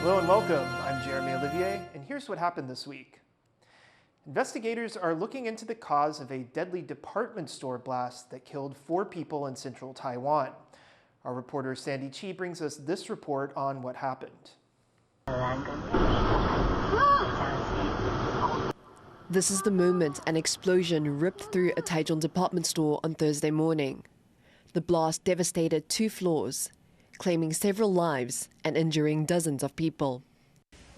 Hello and welcome. I'm Jeremy Olivier, and here's what happened this week. Investigators are looking into the cause of a deadly department store blast that killed 4 people in central Taiwan. Our reporter Sandy Chi brings us this report on what happened. This is the moment an explosion ripped through a Taichung department store on Thursday morning. The blast devastated 2 floors, claiming several lives and injuring dozens of people.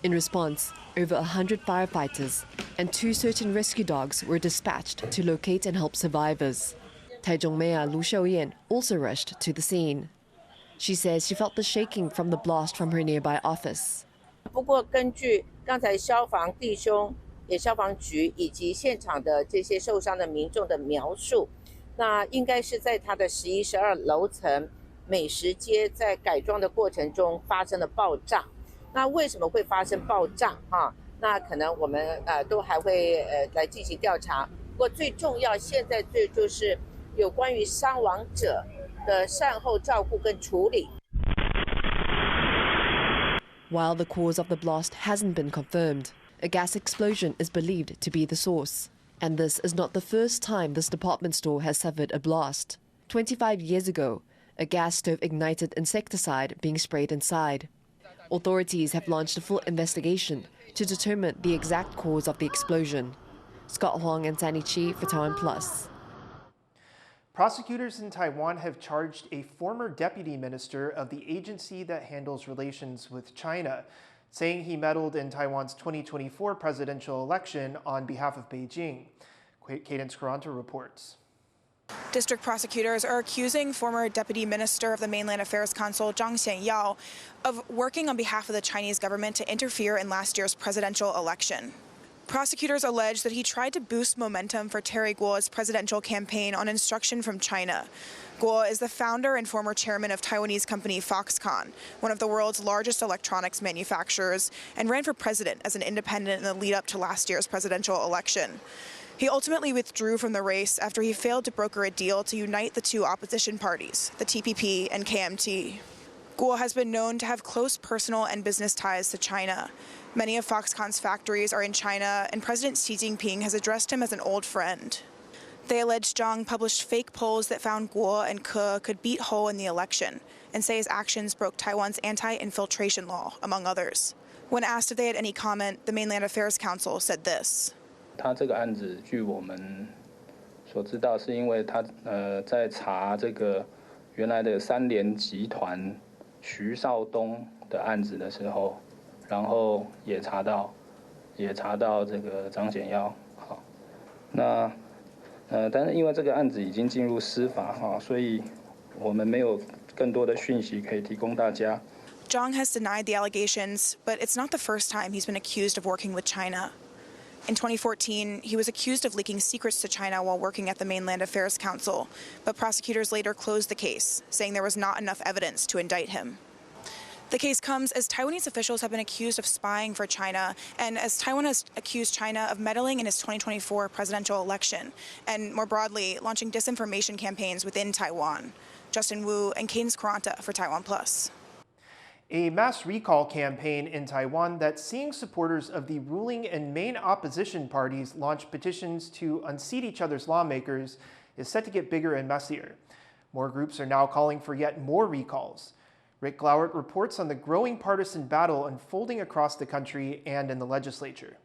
In response, over 100 firefighters and 2 search and rescue dogs were dispatched to locate and help survivors. Taichung Mayor Lu Xiaoyan also rushed to the scene. She says she felt the shaking from the blast from her nearby office. 不过根据刚才消防弟兄、消防局以及现场的这些受伤的民众的描述，那应该是在他的11、12楼层美食街在改装的过程中发生了爆炸。那为什么会发生爆炸啊？那可能我们都还会来进行调查。不过最重要，现在就是有关于伤亡者的善后照顾跟处理。While the cause of the blast hasn't been confirmed, a gas explosion is believed to be the source. And this is not the first time this department store has suffered a blast. 25 years ago, a gas stove ignited insecticide being sprayed inside. Authorities have launched a full investigation to determine the exact cause of the explosion. Scott Huang and Sandy Chi for TaiwanPlus. Prosecutors in Taiwan have charged a former deputy minister of the agency that handles relations with China, saying he meddled in Taiwan's 2024 presidential election on behalf of Beijing. Cadence Caranta reports. District prosecutors are accusing former Deputy Minister of the Mainland Affairs Council Zhang Xianyao of working on behalf of the Chinese government to interfere in last year's presidential election. Prosecutors allege that he tried to boost momentum for Terry Guo's presidential campaign on instruction from China. Guo is the founder and former chairman of Taiwanese company Foxconn, one of the world's largest electronics manufacturers, and ran for president as an independent in the lead up to last year's presidential election. He ultimately withdrew from the race after he failed to broker a deal to unite the 2 opposition parties, the TPP and KMT. Guo has been known to have close personal and business ties to China. Many of Foxconn's factories are in China, and President Xi Jinping has addressed him as an old friend. They allege Zhang published fake polls that found Guo and Ke could beat Ho in the election, and say his actions broke Taiwan's anti-infiltration law, among others. When asked if they had any comment, the Mainland Affairs Council said this. 他这个案子，据我们所知道，是因为他在查这个原来的3联集团徐少东的案子的时候，然后也查到这个张显耀。好，那但是因为这个案子已经进入司法哈，所以我们没有更多的讯息可以提供大家。Zhang has denied the allegations, but it's not the first time he's been accused of working with China. In 2014, he was accused of leaking secrets to China while working at the Mainland Affairs Council, but prosecutors later closed the case, saying there was not enough evidence to indict him. The case comes as Taiwanese officials have been accused of spying for China, and as Taiwan has accused China of meddling in its 2024 presidential election, and more broadly, launching disinformation campaigns within Taiwan. Justin Wu and Cadence Caranta for TaiwanPlus. A mass recall campaign in Taiwan that's seeing supporters of the ruling and main opposition parties launch petitions to unseat each other's lawmakers is set to get bigger and messier. More groups are now calling for yet more recalls. Rick Glauert reports on the growing partisan battle unfolding across the country and in the legislature.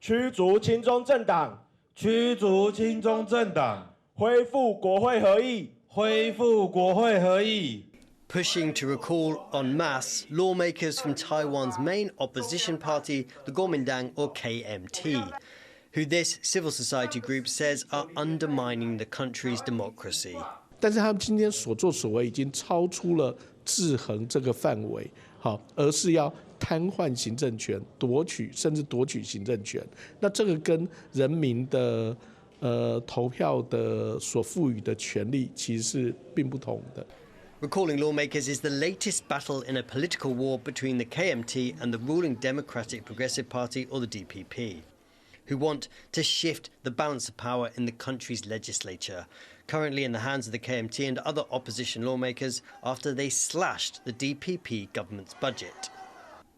驱逐亲中政党，驱逐亲中政党，恢复国会合议，恢复国会合议。 Pushing to recall en masse lawmakers from Taiwan's main opposition party, the Kuomintang or KMT, who this civil society group says are undermining the country's democracy. 但是他们今天所作所为已经超出了制衡这个范围，好，而是要瘫痪行政权，甚至夺取行政权。那这个跟人民的投票的所赋予的权利其实是并不同的。 Recalling lawmakers is the latest battle in a political war between the KMT and the ruling Democratic Progressive Party, or the DPP, who want to shift the balance of power in the country's legislature, currently in the hands of the KMT and other opposition lawmakers after they slashed the DPP government's budget.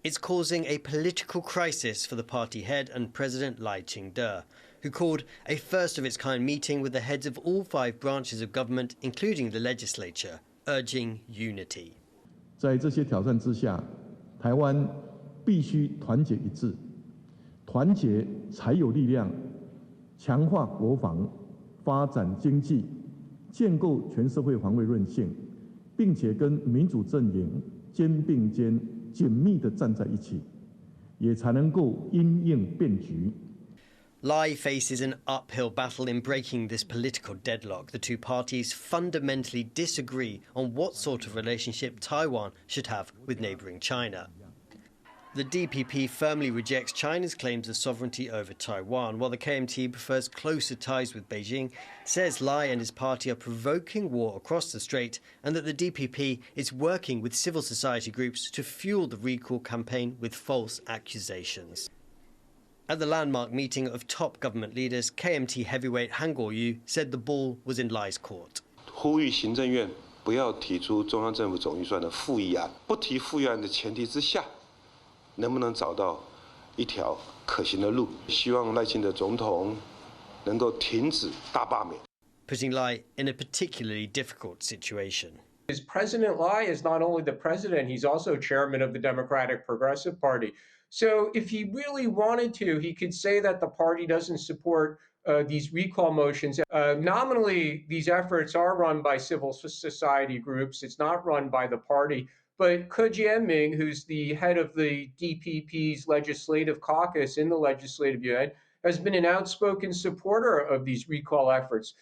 It's causing a political crisis for the party head and President Lai Ching-te, who called a first-of-its-kind meeting with the heads of all 5 branches of government, including the legislature, urging unity. 在这些挑战之下，台湾必须团结一致，团结才有力量，强化国防，发展经济，建构全社会防卫韧性，并且跟民主阵营肩并肩、紧密地站在一起，也才能够因应变局。 Lai faces an uphill battle in breaking this political deadlock. The two parties fundamentally disagree on what sort of relationship Taiwan should have with neighbouring China. The DPP firmly rejects China's claims of sovereignty over Taiwan, while the KMT prefers closer ties with Beijing, says Lai and his party are provoking war across the strait, and that the DPP is working with civil society groups to fuel the recall campaign with false accusations. At the landmark meeting of top government leaders, KMT heavyweight Han Kuo-yu said the ball was in Lai's court. 呼吁行政院不要提出中央政府总预算的复议案，不提复议案的前提之下，能不能找到一条可行的路？希望赖清德总统能够停止大罢免。 Putting Lai in a particularly difficult situation. President Lai is not only the president, he's also chairman of the Democratic Progressive Party. So if he really wanted to, he could say that the party doesn't support these recall motions. Nominally, these efforts are run by civil society groups. It's not run by the party. But Ke Jianming, who's the head of the DPP's legislative caucus in the legislative yuan, has been an outspoken supporter of these recall efforts.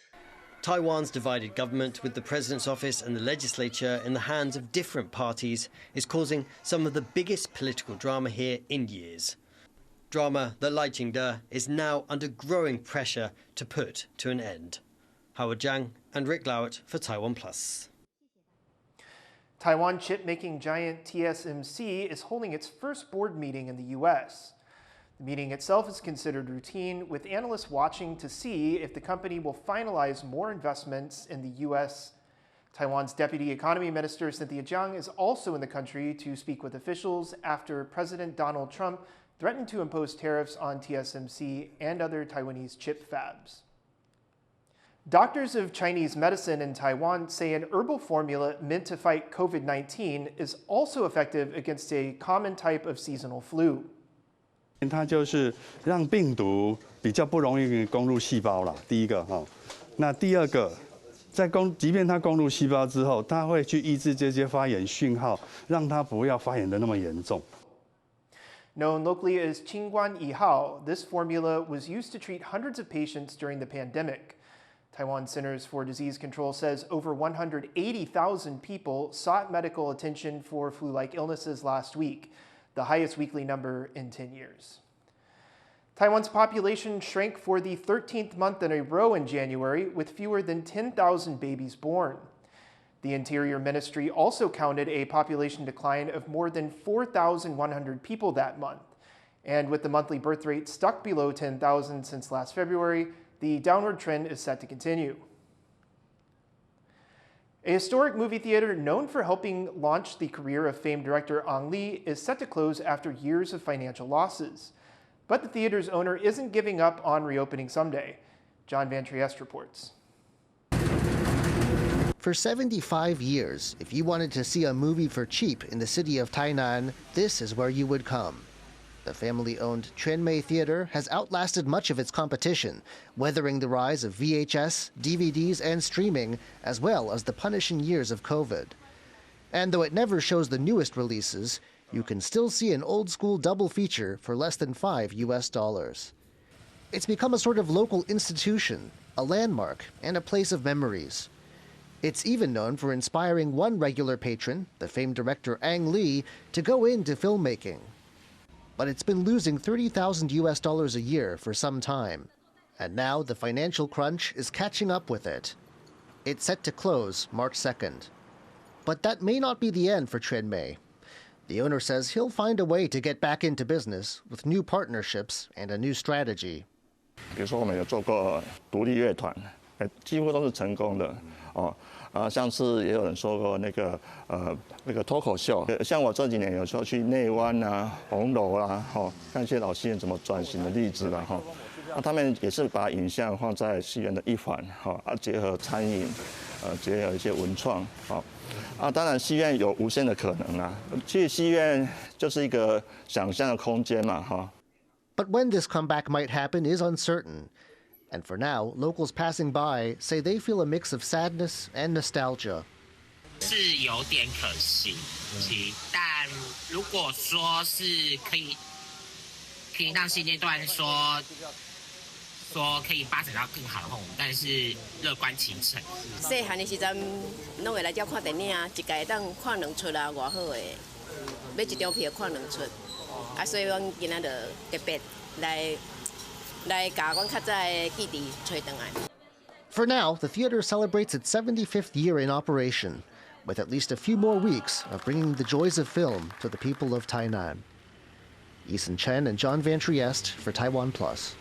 Taiwan's divided government, with the president's office and the legislature in the hands of different parties, is causing some of the biggest political drama here in years. Drama that Lai Ching-te is now under growing pressure to put to an end. Howard Zhang and Rick Lowett for TaiwanPlus. Taiwan chip-making giant TSMC is holding its first board meeting in the U.S. The meeting itself is considered routine, with analysts watching to see if the company will finalize more investments in the U.S. Taiwan's Deputy Economy Minister Cynthia Jiang is also in the country to speak with officials after President Donald Trump threatened to impose tariffs on TSMC and other Taiwanese chip fabs. Doctors of Chinese medicine in Taiwan say an herbal formula meant to fight COVID-19 is also effective against a common type of seasonal flu. 它就是让病毒比较不容易攻入细胞啦，第一个哈。那第二个，即便它攻入细胞之后，它会去抑制这些发炎讯号，让它不要发炎的那么严重。Known locally as Qingguan Yihao, this formula was used to treat hundreds of patients during the pandemic. Taiwan Centers for Disease Control says over 180,000 people sought medical attention for flu-like illnesses last week, the highest weekly number in 10 years. Taiwan's population shrank for the 13th month in a row in January, with fewer than 10,000 babies born. The Interior Ministry also counted a population decline of more than 4,100 people that month. And with the monthly birth rate stuck below 10,000 since last February, the downward trend is set to continue. A historic movie theater known for helping launch the career of famed director Ang Lee is set to close after years of financial losses. But the theater's owner isn't giving up on reopening someday. John Van Trieste reports. For 75 years, if you wanted to see a movie for cheap in the city of Tainan, this is where you would come. The family-owned Quanmei Theater has outlasted much of its competition, weathering the rise of VHS, DVDs, and streaming, as well as the punishing years of COVID. And though it never shows the newest releases, you can still see an old-school double feature for less than $5 US. It's become a sort of local institution, a landmark, and a place of memories. It's even known for inspiring one regular patron, the famed director Ang Lee, to go into filmmaking. But it's been losing $30,000 US a year for some time. And now the financial crunch is catching up with it. It's set to close March 2nd. But that may not be the end for Quanmei. The owner says he'll find a way to get back into business with new partnerships and a new strategy. 比如说我们有做过独立乐团，几乎都是成功的哦。上次也有人说过那个脱口秀，像我这几年有时候去内湾啊、红楼啦，看一些老戏院怎么转型的例子啦，那他们也是把影像放在戏院的一环，结合餐饮，结合一些文创，当然戏院有无限的可能啦。去戏院就是一个想象的空间嘛，But when this comeback might happen is uncertain. And for now, locals passing by say they feel a mix of sadness and nostalgia. 是有点可惜，但如果说是可以让现阶段说可以发展到更好的话，我们但是乐观其成。细汉的时阵，拢会来这看电影，一家会当看2出啊，偌好的，买一张票看2出，所以阮今仔就特别来甲阮较早的记忆找回来。For now, the theater celebrates its 75th year in operation, with at least a few more weeks of bringing the joys of film to the people of Tainan. Eason Chen and John Van Trieste for TaiwanPlus.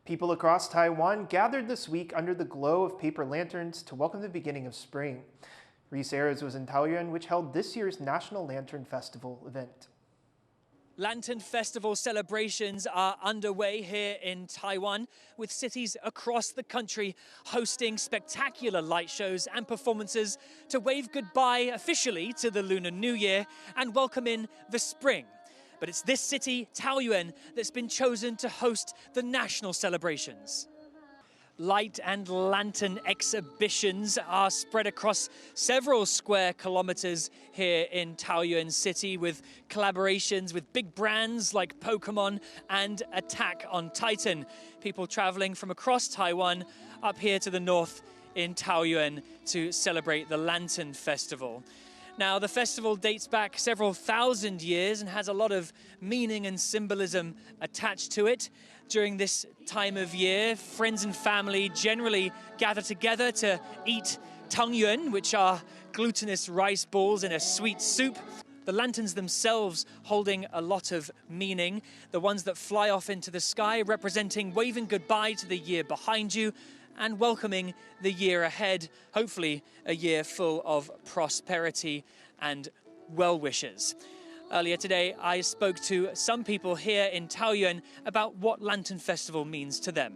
People across Taiwan gathered this week under the glow of paper lanterns to welcome the beginning of spring. Reese Ayres was in Taoyuan, which held this year's National Lantern Festival event. Lantern Festival celebrations are underway here in Taiwan, with cities across the country hosting spectacular light shows and performances to wave goodbye officially to the Lunar New Year and welcome in the spring. But it's this city, Taoyuan, that's been chosen to host the national celebrations. Light and lantern exhibitions are spread across several square kilometers here in Taoyuan City, with collaborations with big brands like Pokemon and Attack on Titan. People traveling from across Taiwan up here to the north in Taoyuan to celebrate the Lantern Festival. Now, the festival dates back several thousand years and has a lot of meaning and symbolism attached to it. During this time of year, friends and family generally gather together to eat Taoyuan, which are glutinous rice balls in a sweet soup. The lanterns themselves holding a lot of meaning. The ones that fly off into the sky representing waving goodbye to the year behind you and welcoming the year ahead, hopefully a year full of prosperity and well wishes. Earlier today, I spoke to some people here in Taoyuan about what Lantern Festival means to them.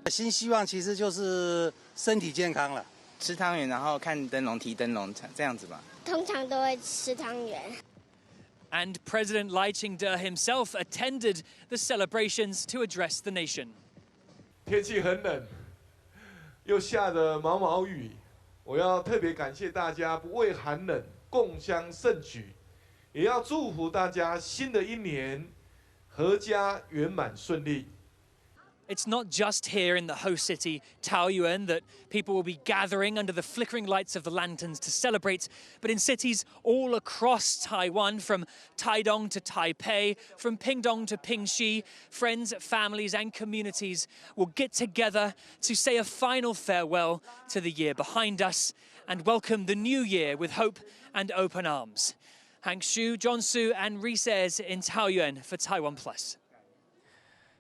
新希望其实就是身体健康了，吃汤圆，然后看灯笼、提灯笼，这样子吧。通常都会吃汤圆。And President Lai Ching-te himself attended the celebrations to address the nation. 天气很冷，又下着毛毛雨，我要特别感谢大家不畏寒冷，共襄盛举。也要祝福大家新的一年阖家圆满顺利。 It's not just here in the host city, Taoyuan, that people will be gathering under the flickering lights of the lanterns to celebrate, but in cities all across Taiwan, from Taidong to Taipei, from Pingdong to Pingxi, friends, families and communities will get together to say a final farewell to the year behind us and welcome the new year with hope and open arms. Hank Shu, John Su and Reese Ayres in Taoyuan for TaiwanPlus.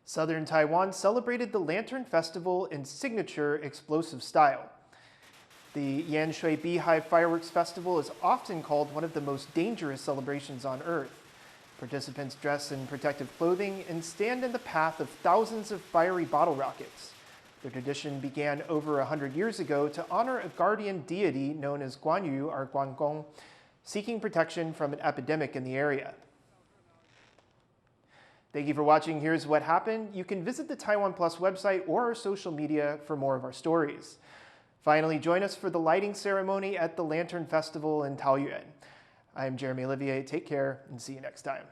Southern Taiwan celebrated the Lantern Festival in signature explosive style. The Yanshui Beehive Fireworks Festival is often called one of the most dangerous celebrations on Earth. Participants dress in protective clothing and stand in the path of thousands of fiery bottle rockets. The tradition began over 100 years ago to honor a guardian deity known as Guan Yu or Guanggong, seeking protection from an epidemic in the area. Thank you for watching Here's What Happened. You can visit the TaiwanPlus website or our social media for more of our stories. Finally, join us for the lighting ceremony at the Lantern Festival in Taoyuan. I'm Jeremy Olivier. Take care and see you next time.